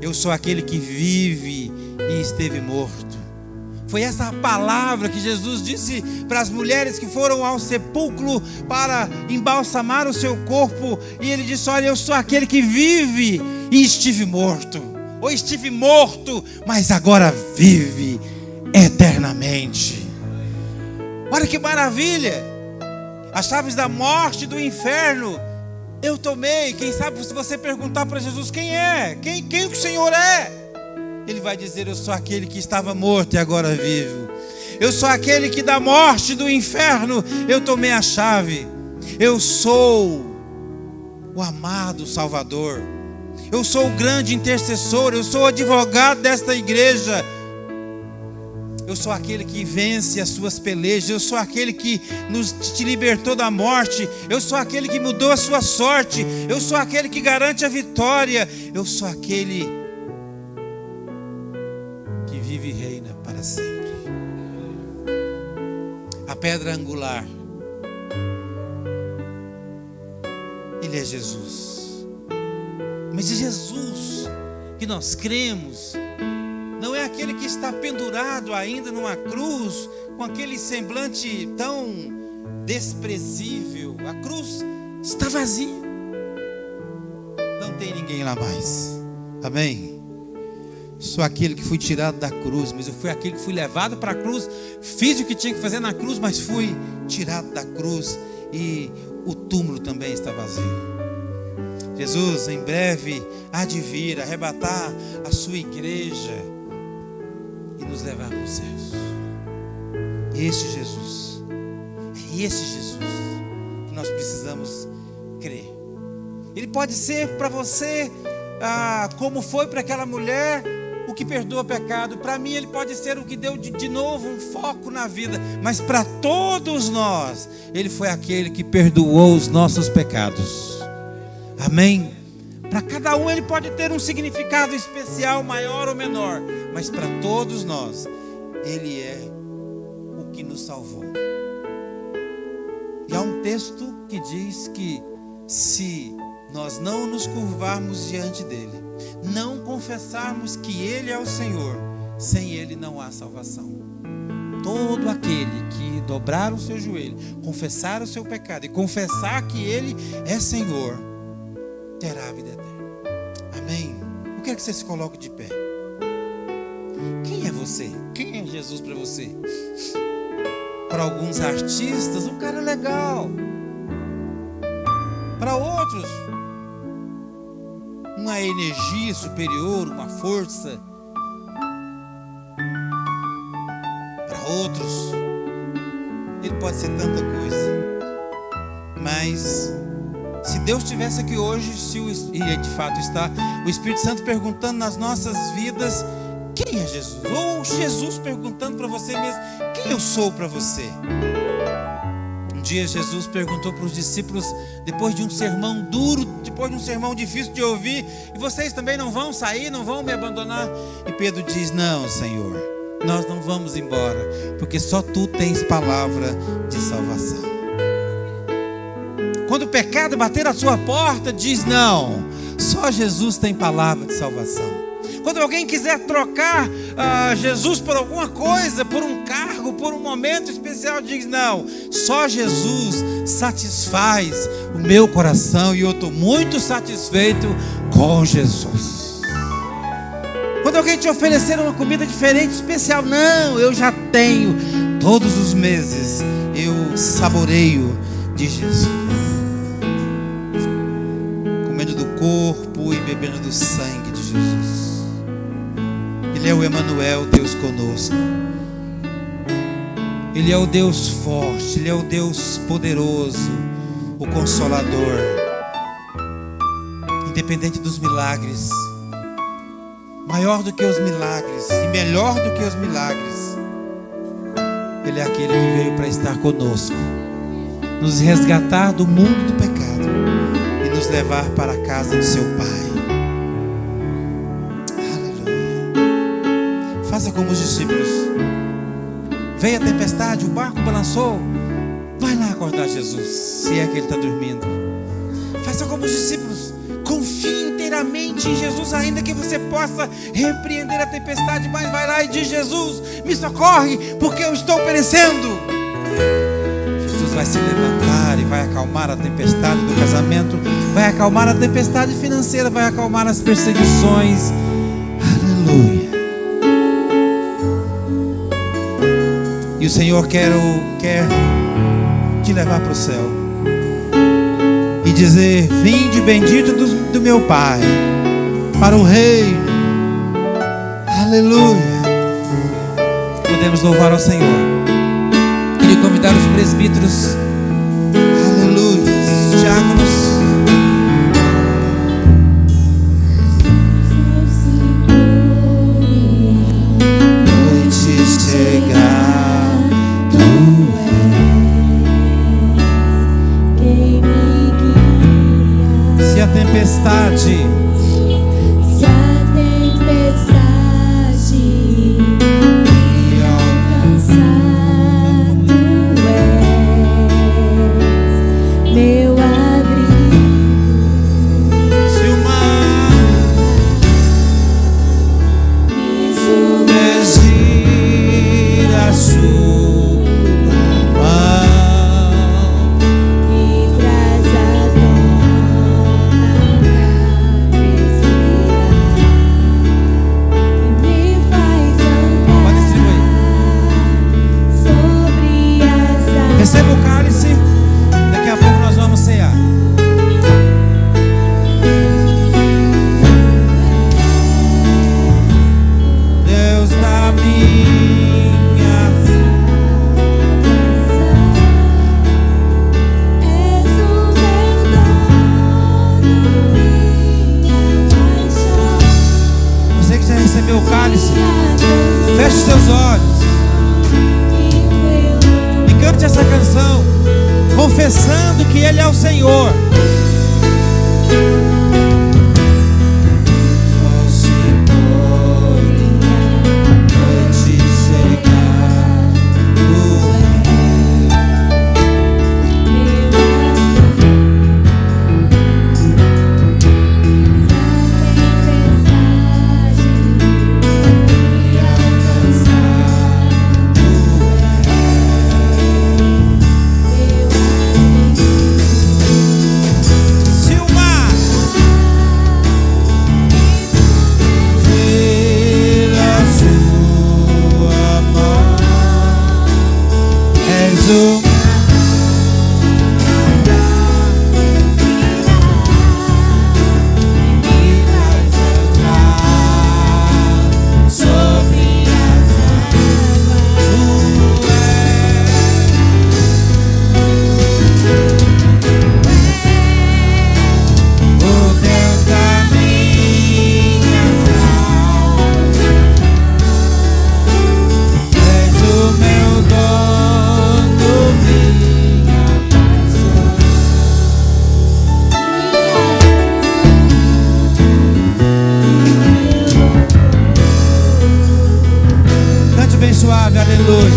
Eu sou aquele que vive e esteve morto. Foi essa a palavra que Jesus disse para as mulheres que foram ao sepulcro para embalsamar o seu corpo. E Ele disse: olha, eu sou aquele que vive e estive morto. Ou estive morto, mas agora vive eternamente. Olha que maravilha! As chaves da morte e do inferno eu tomei. Quem sabe se você perguntar para Jesus quem é, quem o Senhor é, Ele vai dizer: eu sou aquele que estava morto e agora vivo. Eu sou aquele que da morte e do inferno eu tomei a chave. Eu sou o amado Salvador. Eu sou o grande intercessor. Eu sou o advogado desta igreja. Eu sou aquele que vence as suas pelejas. Eu sou aquele que te libertou da morte. Eu sou aquele que mudou a sua sorte. Eu sou aquele que garante a vitória. Eu sou aquele que vive e reina para sempre. A pedra angular, Ele é Jesus. Mas é Jesus que nós cremos. Não é aquele que está pendurado ainda numa cruz, com aquele semblante tão desprezível. A cruz está vazia. Não tem ninguém lá mais. Amém? Sou aquele que fui tirado da cruz, mas eu fui aquele que fui levado para a cruz. Fiz o que tinha que fazer na cruz, mas fui tirado da cruz. E o túmulo também está vazio. Jesus em breve há de vir arrebatar a sua igreja e nos levar para os céus. Esse Jesus, é esse Jesus que nós precisamos crer. Ele pode ser para você como foi para aquela mulher o que perdoa pecado. Para mim Ele pode ser o que deu de novo um foco na vida. Mas para todos nós Ele foi aquele que perdoou os nossos pecados. Amém? Para cada um Ele pode ter um significado especial, maior ou menor, mas para todos nós Ele é o que nos salvou. E há um texto que diz que se nós não nos curvarmos diante dEle, não confessarmos que Ele é o Senhor, sem Ele não há salvação. Todo aquele que dobrar o seu joelho, confessar o seu pecado e confessar que Ele é Senhor, terá a vida eterna. Amém? Eu quero que você se coloque de pé. Quem é você? Quem é Jesus para você? Para alguns artistas, um cara legal. Para outros, uma energia superior, uma força. Para outros, Ele pode ser tanta coisa. Mas se Deus estivesse aqui hoje, e de fato está, o Espírito Santo perguntando nas nossas vidas: quem é Jesus? Ou Jesus perguntando para você mesmo: quem eu sou para você? Um dia Jesus perguntou para os discípulos, depois de um sermão duro, depois de um sermão difícil de ouvir: e vocês também não vão sair, não vão me abandonar? E Pedro diz: não, Senhor, nós não vamos embora, porque só Tu tens palavra de salvação. Quando o pecado bater à sua porta, diz: não, só Jesus tem palavra de salvação. Quando alguém quiser trocar Jesus por alguma coisa, por um cargo, por um momento especial, diz: não, só Jesus satisfaz o meu coração e eu estou muito satisfeito com Jesus. Quando alguém te oferecer uma comida diferente, especial, não, eu já tenho. Todos os meses eu saboreio de Jesus, comendo do corpo e bebendo do sangue de Jesus. Ele é o Emanuel, Deus conosco. Ele é o Deus forte, Ele é o Deus poderoso, o Consolador. Independente dos milagres, maior do que os milagres e melhor do que os milagres, Ele é aquele que veio para estar conosco, nos resgatar do mundo do pecado e nos levar para a casa do seu Pai. Faça como os discípulos. Veio a tempestade, o barco balançou. Vai lá acordar Jesus, se é que ele está dormindo. Faça como os discípulos. Confie inteiramente em Jesus, ainda que você possa repreender a tempestade. Mas vai lá e diz: Jesus, me socorre, porque eu estou perecendo. Jesus vai se levantar e vai acalmar a tempestade do casamento, vai acalmar a tempestade financeira, vai acalmar as perseguições. Aleluia. E o Senhor quer te levar para o céu e dizer: vinde bendito do meu Pai, para o Reino. Aleluia. Podemos louvar ao Senhor. Queria convidar os presbíteros, aleluia, os diáconos. Se a tempestade me alcançar, tu és meu abrigo. se o mar Me submergir submergir a sua mão, e traz a dona pra respirar e me faz pode distribuir. andar sobre as águas. Receba o cálice. Daqui a pouco nós vamos cear. Deus da minha És o meu dono, minha paixão, Você que já recebeu o cálice, minha feche seus olhos e cante essa canção, confessando que Ele é o Senhor. Se o mar vir a sua mão, és o sobre as o Deus da minha salvação, és o meu dono, minha paixão. Cante bem suave, aleluia.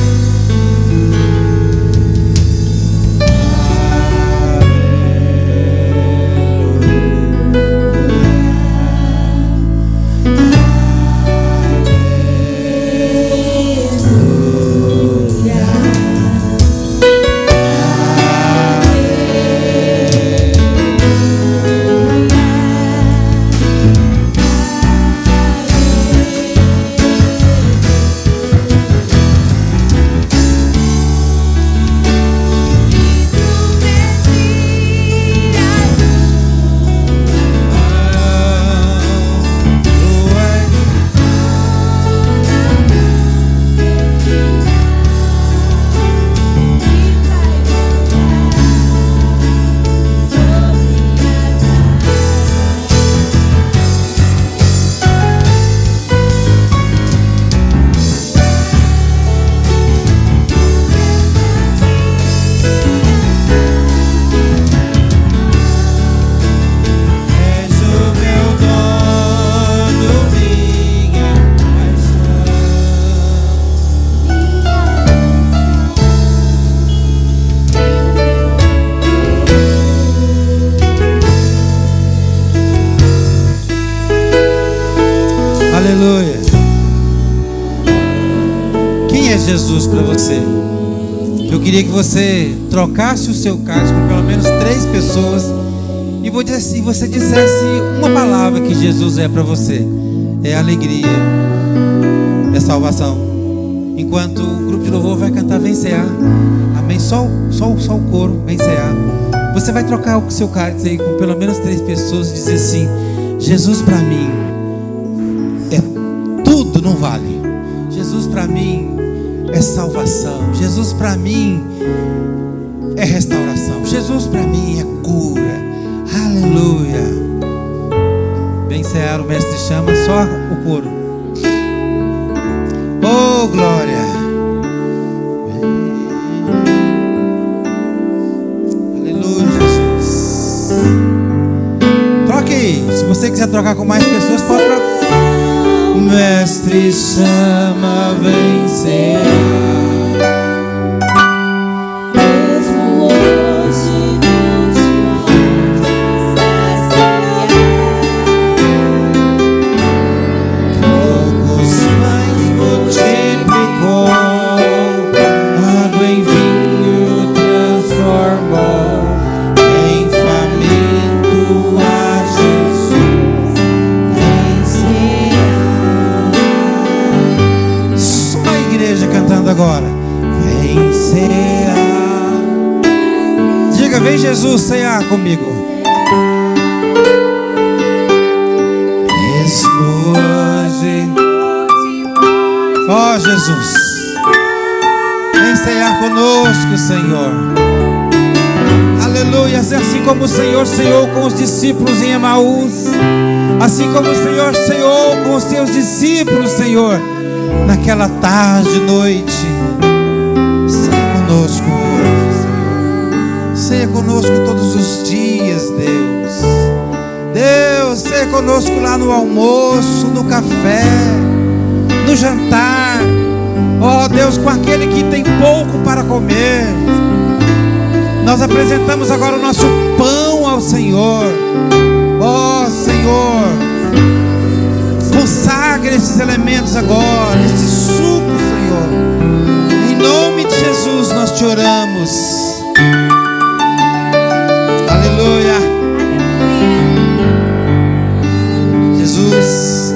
És o meu dono, minha paixão. Aleluia. Quem é Jesus para você? Eu queria que você trocasse o seu cálice com pelo menos 3 pessoas e você dissesse uma palavra que Jesus é para você. É alegria, é salvação. enquanto o grupo de louvor vai cantar Vem Cear. Amém? Só o coro, Vem Cear. Você vai trocar o seu cálice aí com pelo menos 3 pessoas e dizer assim: Jesus para mim é tudo, não vale. Jesus para mim é salvação. Jesus para mim é restauração. Jesus para mim é cura. Aleluia. Vem Cear, o mestre chama, só o coro. Oh, glória. Aleluia, Jesus. Troque aí. Se você quiser trocar com mais pessoas, pode trocar. Mestre chama, vem Cear. Mesmo hoje não te saciar. Poucos pães multiplicou, água em vinho transformou, em faminto a Jesus vem cear. Só a igreja cantando agora. Vem cear. Diga, vem Jesus cear comigo. Mesmo hoje. Ó Jesus, vem cear conosco, Senhor. Aleluia. Assim como o Senhor ceou com os discípulos em Emaús, assim como o Senhor ceou com os seus discípulos, Senhor, naquela tarde, noite, ceia conosco hoje, Senhor. Ceia conosco todos os dias, Deus. Deus, ceia conosco lá no almoço, no café, no jantar. Ó Deus, com aquele que tem pouco para comer. Nós apresentamos agora o nosso pão ao Senhor. Ó Senhor, consagre esses elementos agora, este suco, Senhor. Em nome de Jesus nós te oramos. Aleluia. Jesus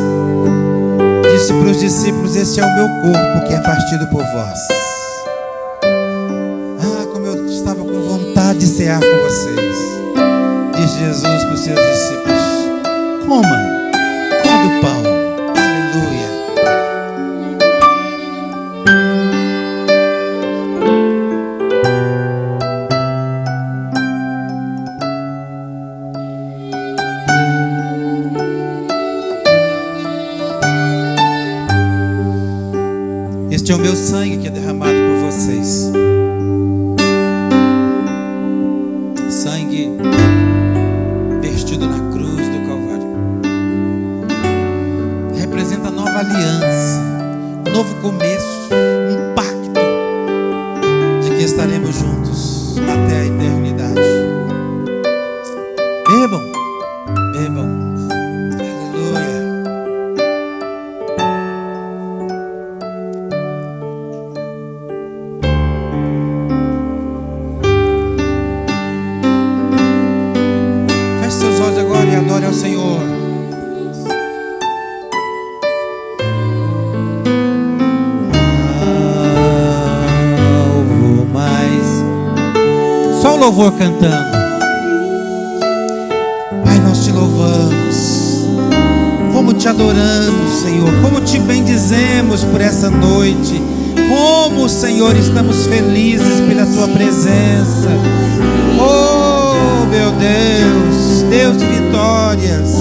disse para os discípulos: este é o meu corpo que é partido por vós. Ah, como eu estava com vontade de cear com vocês. Diz Jesus para os seus discípulos: coma do pão. Aleluia. Este é o meu sangue que é derramado por vocês. Sangue vertido na cruz do Calvário. Representa a nova aliança, um novo começo, um pacto de que estaremos juntos até a eternidade. Bebam, bebam. Aleluia. Feche seus olhos agora e adore ao Senhor. Alvo mais. Só o louvor cantando. Pai, nós te louvamos. Como te adoramos, Senhor. Como te bendizemos por essa noite. Como, Senhor, estamos felizes pela tua presença. Oh, meu Deus, Deus de vitórias.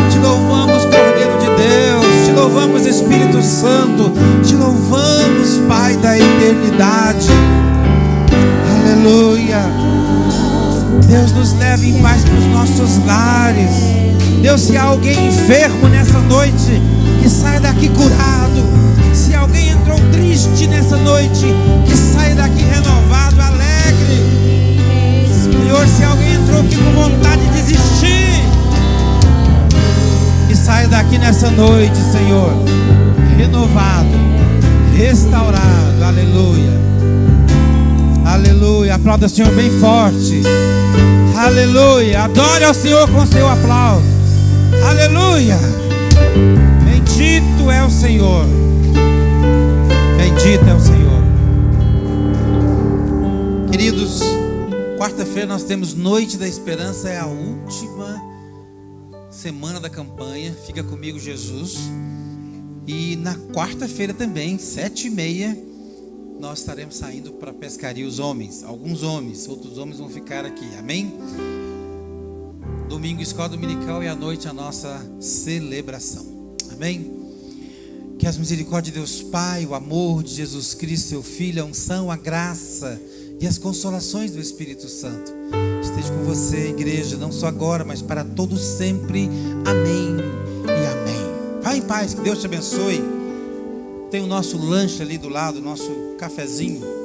Te louvamos, Cordeiro de Deus. Te louvamos, Espírito Santo. Te louvamos, Pai da eternidade. Aleluia. Deus, nos leve em paz para os nossos lares. Deus, se há alguém enfermo nessa noite, que saia daqui curado. Se alguém entrou triste nessa noite, que saia daqui renovado, alegre. Senhor, se alguém entrou aqui com vontade de desistir, que saia daqui nessa noite, Senhor, renovado, restaurado. Aleluia. Aleluia. Aplauda o Senhor bem forte. Aleluia. Adore ao Senhor com seu aplauso. Aleluia. Bendito é o Senhor. Bendito é o Senhor. Queridos, quarta-feira nós temos Noite da Esperança, é a última semana da campanha. Fica comigo, Jesus. E na quarta-feira também, 7h30, nós estaremos saindo para a pescaria, os homens. Alguns homens, outros homens vão ficar aqui, amém? Domingo, escola dominical, e à noite a nossa celebração, amém? Que as misericórdias de Deus Pai, o amor de Jesus Cristo, seu Filho, a unção, a graça e as consolações do Espírito Santo esteja com você, igreja, não só agora, mas para todos sempre, amém e amém. Vai em paz, que Deus te abençoe. Tem o nosso lanche ali do lado, o nosso cafezinho.